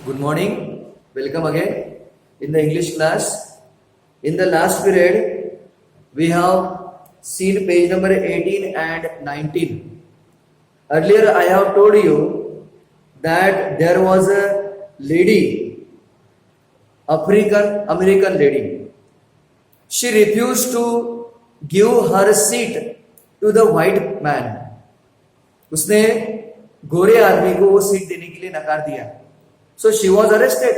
Good morning. Welcome again in the English class. In the last period, we have seen page number 18 and 19. Earlier, I have told you that there was a lady, African American lady. She refused to give her seat to the white man. उसने गोरे आदमी को वो seat देने के लिए नकार दिया. So she was arrested.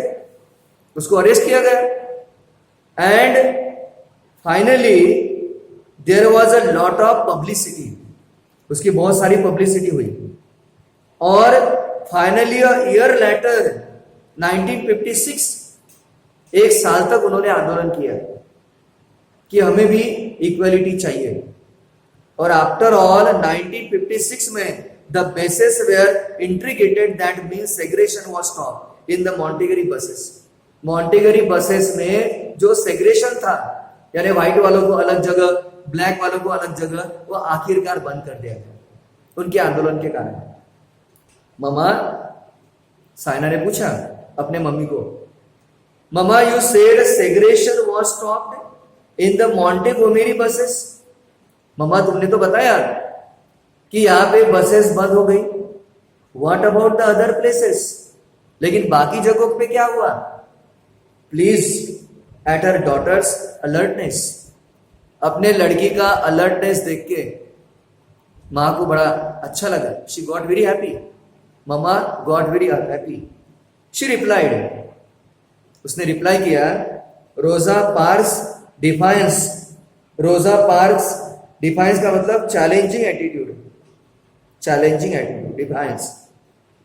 उसको अरेस्ट किया गया and finally there was a lot of publicity. उसकी बहुत सारी पब्लिसिटी हुई और फाइनली अ ईयर लेटर 1956 एक साल तक उन्होंने आंदोलन किया कि हमें भी इक्वलिटी चाहिए. और आफ्टर ऑल 1956 में the buses were integrated, that means segregation was stopped in the Montgomery buses. Montgomery buses में जो सेग्रेशन था, यानी व्हाइट वालों को अलग जगह, ब्लैक वालों को अलग जगह, वो आखिरकार बंद कर दिया गया उनके आंदोलन के कारण. ममा, साइना ने पूछा अपने मम्मी को, mama you said segregation was stopped in the Montgomery buses. Mama तुमने तो बताया कि यहां पे बसेस बंद हो गई. What about the other places? लेकिन बाकी जगहों पे क्या हुआ? Please at her daughter's alertness, अपने लड़की का अलर्टनेस देख के मां को बड़ा अच्छा लगा. She got very happy. Mama got very happy. She replied, उसने रिप्लाई किया, Rosa Parks defiance. Rosa Parks defiance का मतलब challenging attitude, challenging attitude, defiance.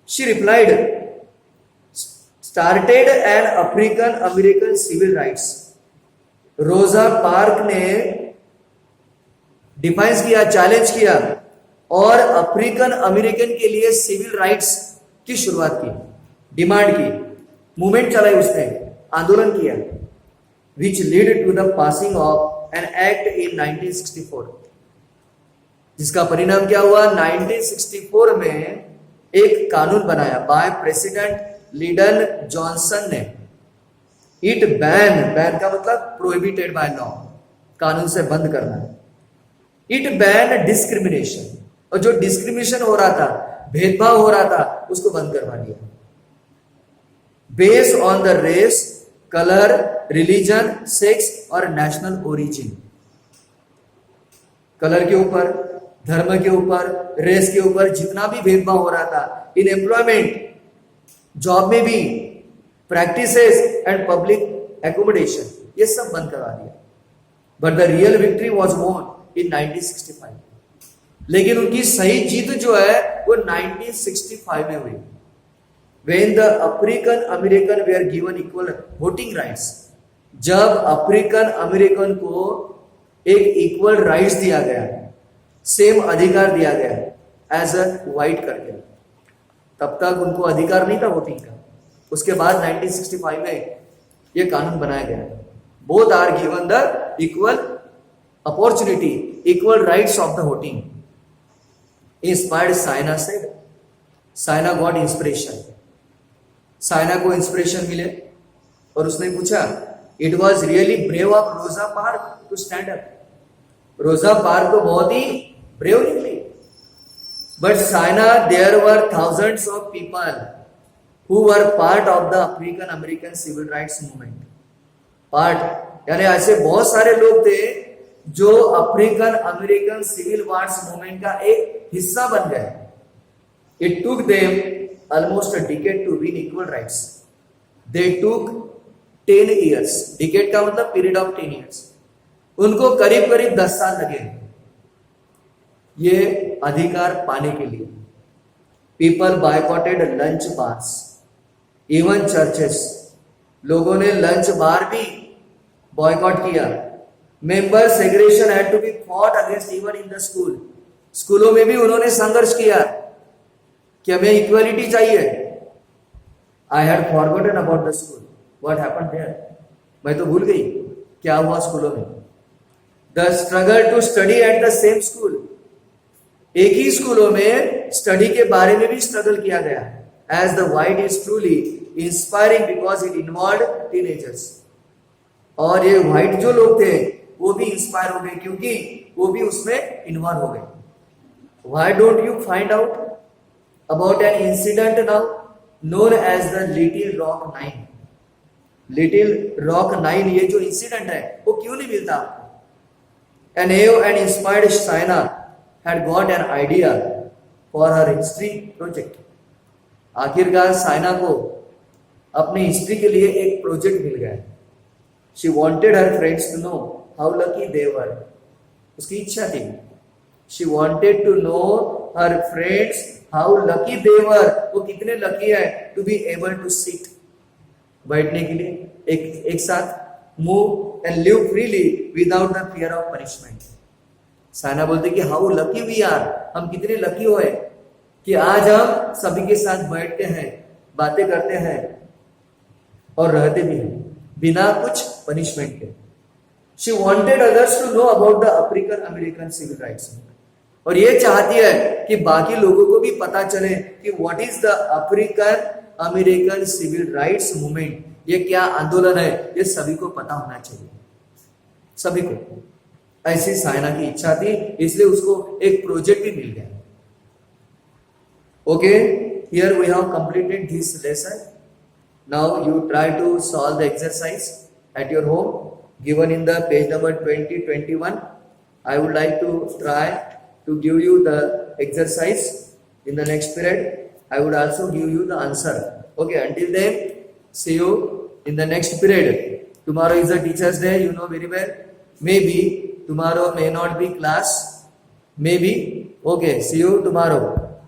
She replied, started an African American civil rights. Rosa Park ने defiance किया, challenge किया और African American के लिए सिविल राइट्स की शुरुआत की, डिमांड की, मूवमेंट चलाई उसने, आंदोलन किया, which lead to the passing of an act in 1964. जिसका परिणाम क्या हुआ? 1964 में एक कानून बनाया बाय प्रेसिडेंट लिडन जॉनसन ने. इट बैन, बैन का मतलब प्रोहिबिटेड बाय लॉ, कानून से बंद करना. इट बैन डिस्क्रिमिनेशन, और जो डिस्क्रिमिनेशन हो रहा था, भेदभाव हो रहा था, उसको बंद करवा दिया. Based on the race, colour, religion, sex और नेशनल ओरिजिन. कलर के ऊपर, धर्म के ऊपर, रेस के ऊपर जितना भी भेदभाव हो रहा था, इन एम्प्लॉयमेंट, जॉब में भी, प्रैक्टिसेस एंड पब्लिक एकोमोडेशन, ये सब बंद करवा दिया. But the real victory was von इन 1965. लेकिन उनकी सही जीत जो है वो 1965 में हुई. When the African American were given equal voting rights. जब अफ्रीकन अमेरिकन को एक इक्वल राइट्स दिया गया, सेम अधिकार दिया गया एज अ व्हाइट करके. तब तक उनको अधिकार नहीं था वोटिंग का. उसके बाद 1965 में ये कानून बनाया गया. Both are given the equal opportunity, equal rights of the voting. Inspired Saina said. Saina got inspiration. Saina को इंस्पिरेशन मिले और उसने पूछा, it was really brave of Rosa Park to stand up. Rosa Park तो बहुत ही ब्रेव निकली. But China, there were thousands of people who were part of the African American civil rights movement. Part यानी ऐसे बहुत सारे लोग थे जो African American civil rights movement का एक हिस्सा बन गए. It took them almost a decade to win equal rights. They took 10 years. Decade का मतलब period of 10 years. उनको करीब करीब 10 साल लगे ये अधिकार पाने के लिए. People boycotted lunch bars, even churches. लोगों ने लंच बार भी बॉयकॉट किया. Member segregation had to be fought against even in the school. स्कूलों में भी उन्होंने संघर्ष किया कि हमें इक्वलिटी चाहिए. I had forgotten about the school. What happened there? मैं तो भूल गई क्या हुआ स्कूलों में. The struggle to study at the same school. एक ही स्कूलों में स्टडी के बारे में भी स्ट्रगल किया गया. As the white is truly inspiring because it involve teenagers. और ये व्हाइट जो लोग थे वो भी इंस्पायर हो गए क्योंकि वो भी उसमें इन्वॉल्व हो गए। Why don't you find out about an incident now known as the Little Rock 9? Little Rock 9 ये जो इंसिडेंट है वो क्यों नहीं मिलता आपको? An AO and inspired Shaina had got an idea for her history project. आखिरकार साइना को अपने हिस्ट्री के लिए एक प्रोजेक्ट मिल गया। She wanted her friends to know how lucky they were. उसकी इच्छा थी। She wanted to know her friends how lucky they were. वो कितने लकी है to be able to sit, बैठने के लिए एक साथ, move and live freely without the fear of punishment. Saina बोलते कि how lucky we are, हम कितने लकी हुए कि आज हम सभी के साथ बैठते हैं, बातें करते हैं और रहते भी हैं बिना कुछ पनिशमेंट के। She wanted others to know about the African American civil rights movement. और ये चाहती है कि बाकी लोगों को भी पता चले कि what is the African American civil rights movement, ये क्या आंदोलन है, ये सभी को पता होना चाहिए, सभी को। ऐसी साइना की इच्छा थी, इसलिए उसको एक प्रोजेक्ट भी मिल गया। Okay, here we have completed this lesson. Now you try to solve the exercise at your home given in the page number 20-21. I would like to try to give you the exercise in the next period. I would also give you the answer. Okay, until then, see you in the next period. Tomorrow is a teacher's day, you know very well. Maybe tomorrow may not be class, maybe. Okay, see you tomorrow.